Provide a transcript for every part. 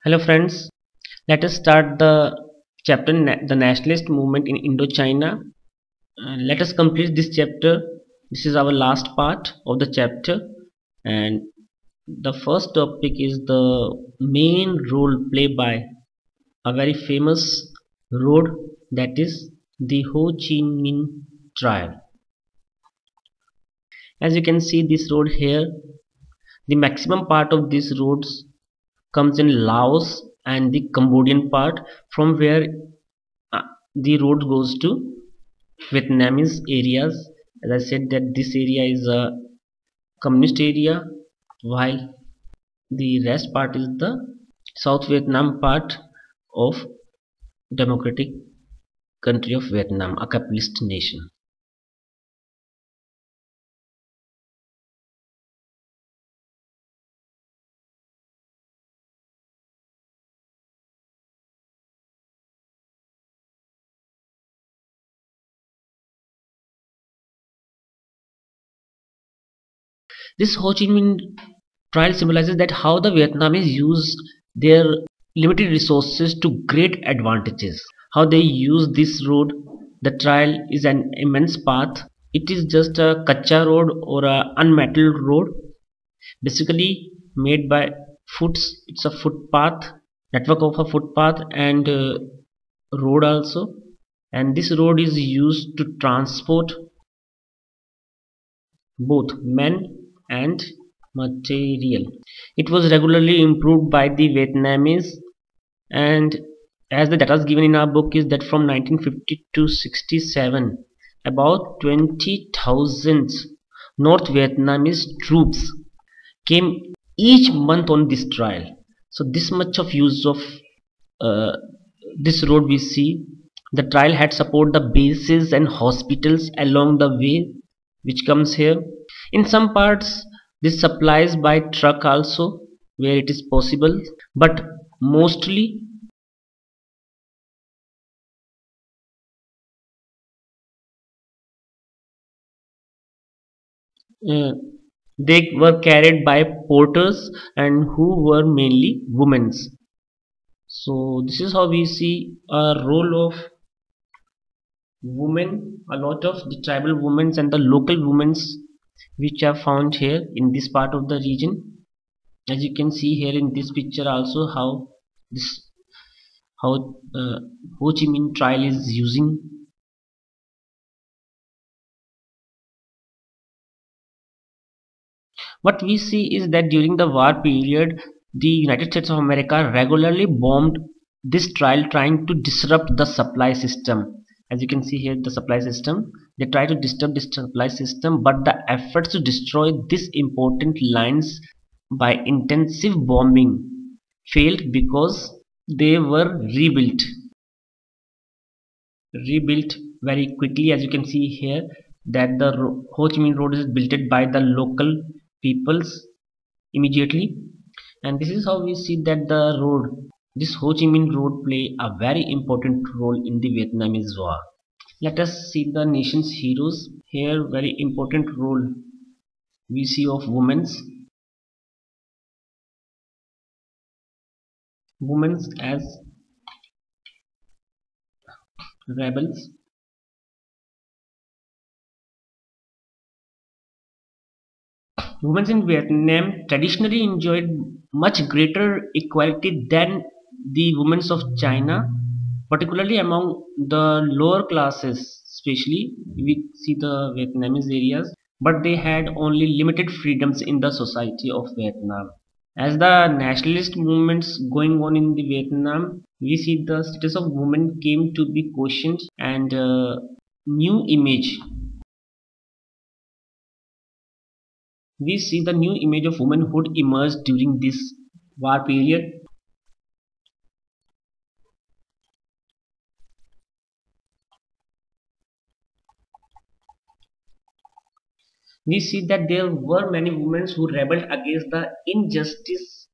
Hello friends, let us start the chapter the nationalist movement in Indochina. Let us complete this chapter. This is our last part of the chapter, and the first topic is the main role played by a very famous road, that is the Ho Chi Minh Trail. As you can see this road here, the maximum part of these roads comes in Laos and the Cambodian part, from where uh, the road goes to Vietnamese areas. As I said that this area is a communist area, while the rest part is the South Vietnam part of democratic country of Vietnam, a capitalist nation. This Ho Chi Minh trial symbolizes that how the Vietnamese use their limited resources to great advantages. How they use this road. The trail is an immense path. It is just a kacha road or a unmetalled road, basically made by foots. It's a footpath, network of a footpath and road also. And this road is used to transport both men and material. It was regularly improved by the Vietnamese, and as the data given in our book is that from 1950 to 67, about 20,000 North Vietnamese troops came each month on this trial. So this much of use of uh, this road we see. The trial had support the bases and hospitals along the way, which comes here. In some parts this supplies by truck also, where it is possible, but mostly uh, they were carried by porters and who were mainly women. So this is how we see a role of women, a lot of the tribal women and the local women which are found here in this part of the region. As you can see here in this picture also, how this how Ho Chi Minh Trail is using. What we see is that during the war period, the United States of America regularly bombed this trail, trying to disrupt the supply system. As you can see here, the supply system, they try to disturb this supply system, but the efforts to destroy these important lines by intensive bombing failed because they were rebuilt very quickly. As you can see here, that the Ho Chi Minh Road is built by the local peoples immediately, and this is how we see that the road, this Ho Chi Minh Road, play a very important role in the Vietnamese war. Let us see the nation's heroes here. Very important role we see of women as rebels. Women in Vietnam traditionally enjoyed much greater equality than the women of China, particularly among the lower classes, especially we see the Vietnamese areas, but they had only limited freedoms in the society of Vietnam. As the nationalist movements going on in the Vietnam, we see the status of women came to be questioned, and new image we see the new image of womanhood emerge during this war period. We see that there were many women who rebelled against the injustice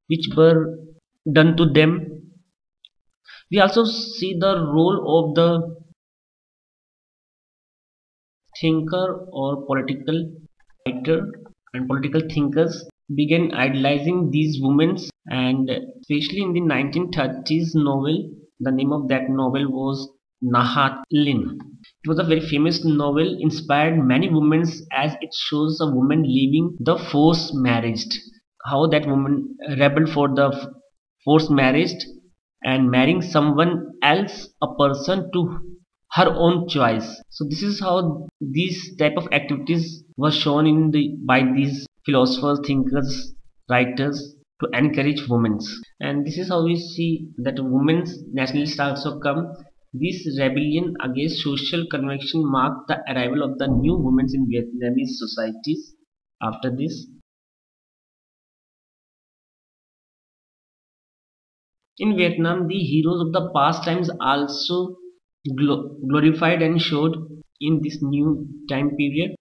which were done to them. We also see the role of the thinker or political writer, and political thinkers began idolizing these women and especially in the 1930s novel, the name of that novel was Nahat Lin. It was a very famous novel, inspired many women as it shows a woman leaving the forced marriage, how that woman rebelled for the forced marriage and marrying someone else, a person to her own choice. So this is how these type of activities were shown in the by these philosophers, thinkers, writers to encourage women. And this is how we see that women's nationalists also come. This rebellion against social convention marked the arrival of the new women in Vietnamese societies. After this, in Vietnam, the heroes of the past times also glorified and showed in this new time period.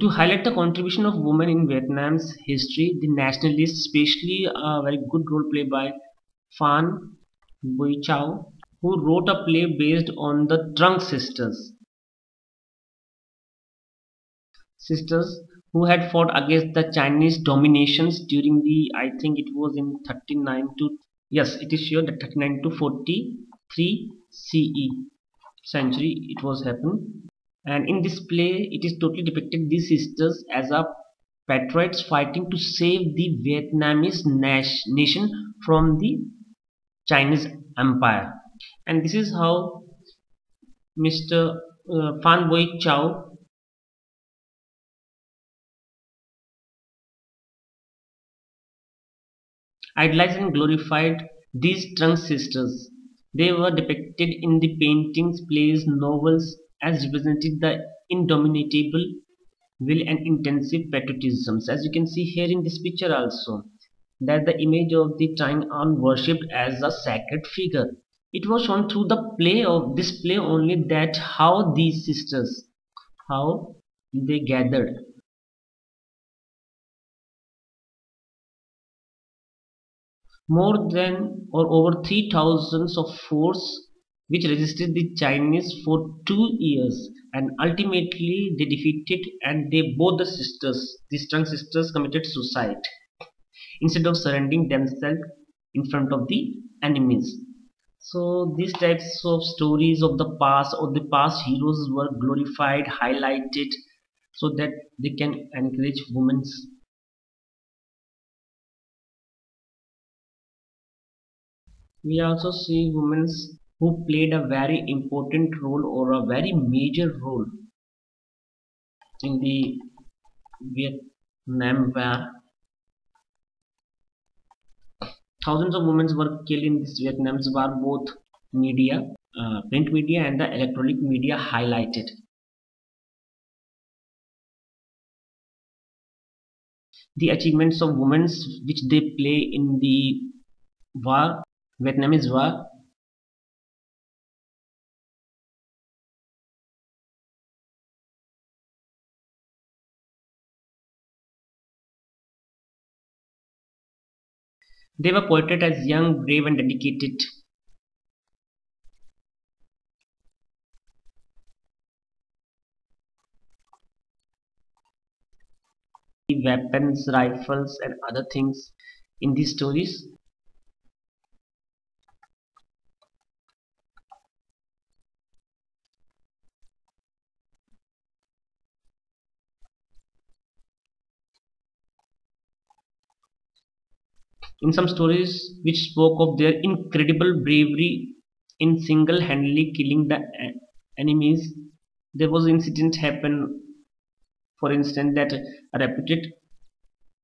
To highlight the contribution of women in Vietnam's history, the nationalists, especially a very good role play by Phan Bui Chau, who wrote a play based on the Trunk sisters who had fought against the Chinese dominations during the, I think it was in 39 to, yes, it is sure that 39 to 43 CE century it was happened. And in this play it is totally depicted these sisters as a patriots fighting to save the Vietnamese nation from the Chinese empire. And this is how Mr. Phan Boi Chau idolized and glorified these trunk sisters. They were depicted in the paintings, plays, novels as representing the indomitable will and intensive patriotism. As you can see here in this picture also, that the image of the Chang An worshipped as a sacred figure. It was shown through the play of this play only that how these sisters, how they gathered more than or over 3,000 of force which resisted the Chinese for 2 years, and ultimately they defeated and they both the sisters, the strong sisters, committed suicide instead of surrendering themselves in front of the enemies. So these types of stories of the past or the past heroes were glorified, highlighted, so that they can encourage women's. We also see women who played a very important role or a very major role in the Vietnam War. Thousands of women were killed in this Vietnam War. Both media, print media, and the electronic media highlighted the achievements of women which they play in the war, Vietnamese war. They were portrayed as young, brave, and dedicated. Weapons, rifles, and other things in these stories. In some stories which spoke of their incredible bravery in single-handedly killing the enemies, there was incident happen. For instance, that a reputed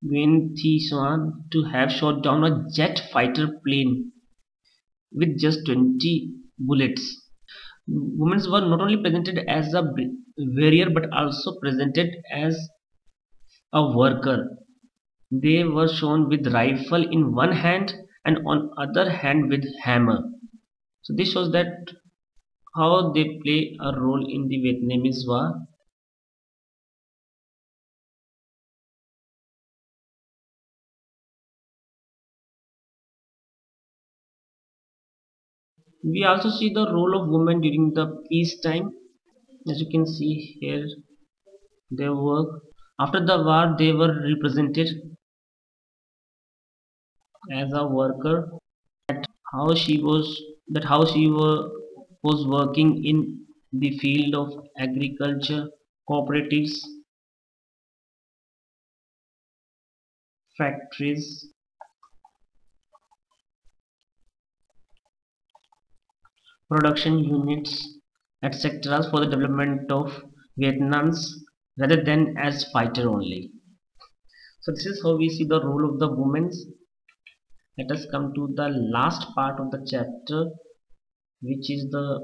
Nguyen Thi Xuan to have shot down a jet fighter plane with just 20 bullets. Women were not only presented as a warrior but also presented as a worker. They were shown with rifle in one hand and on other hand with hammer. So this shows that how they play a role in the Vietnamese war. We also see the role of women during the peacetime. As you can see here, their work. After the war, they were represented as a worker. How she was was working in the field of agriculture, cooperatives, factories, production units, etc. for the development of Vietnam's rather than as fighter only. So this is how we see the role of the women. Let us come to the last part of the chapter, which is the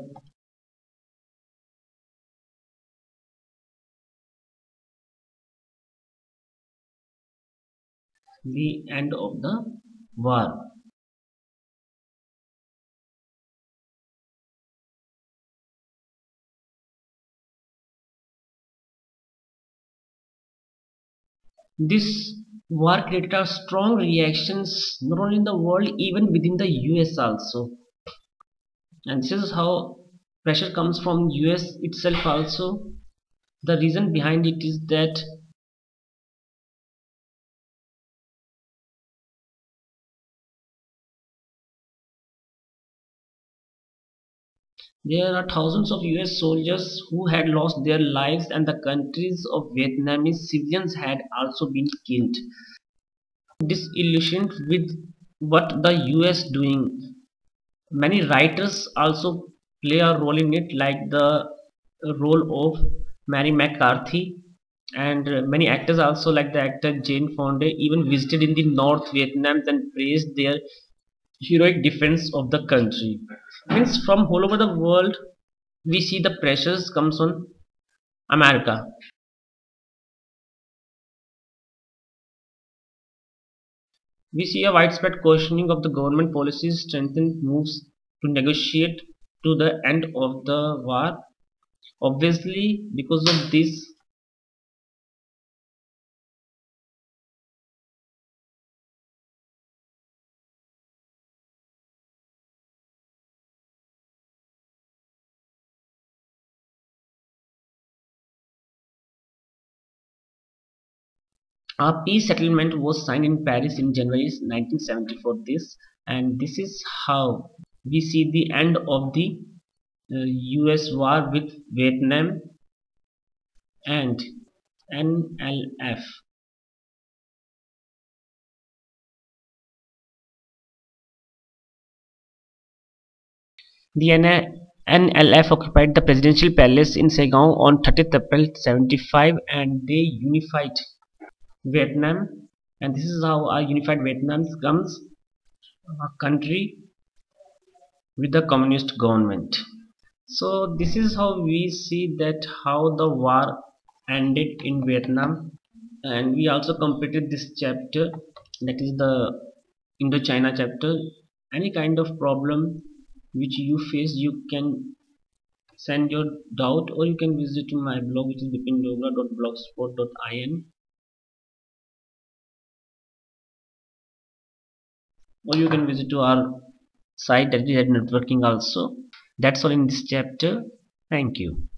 end of the war. This war created a strong reactions not only in the world, even within the US also. And this is how pressure comes from US itself also. The reason behind it is that there are thousands of US soldiers who had lost their lives, and the countries of Vietnamese civilians had also been killed. Disillusioned with what the US doing, many writers also play a role in it, like the role of Mary McCarthy, and many actors also, like the actor Jane Fonda, even visited in the North Vietnam and praised their heroic defense of the country. Means from all over the world, we see the pressures comes on America. We see a widespread questioning of the government policies, strengthened moves to negotiate to the end of the war. Obviously, because of this, a peace settlement was signed in Paris in January 1974. This and this is how we see the end of the U.S. war with Vietnam and NLF. The NLF occupied the presidential palace in Saigon on 30th April 75, and they unified Vietnam. And this is how a unified Vietnam comes, a country with a communist government. So this is how we see that how the war ended in Vietnam, and we also completed this chapter, that is the Indochina chapter. Any kind of problem which you face, you can send your doubt, or you can visit my blog, which is bipindogra.blogspot.in, or you can visit to our site, that is at networking also. That's all in this chapter. Thank you.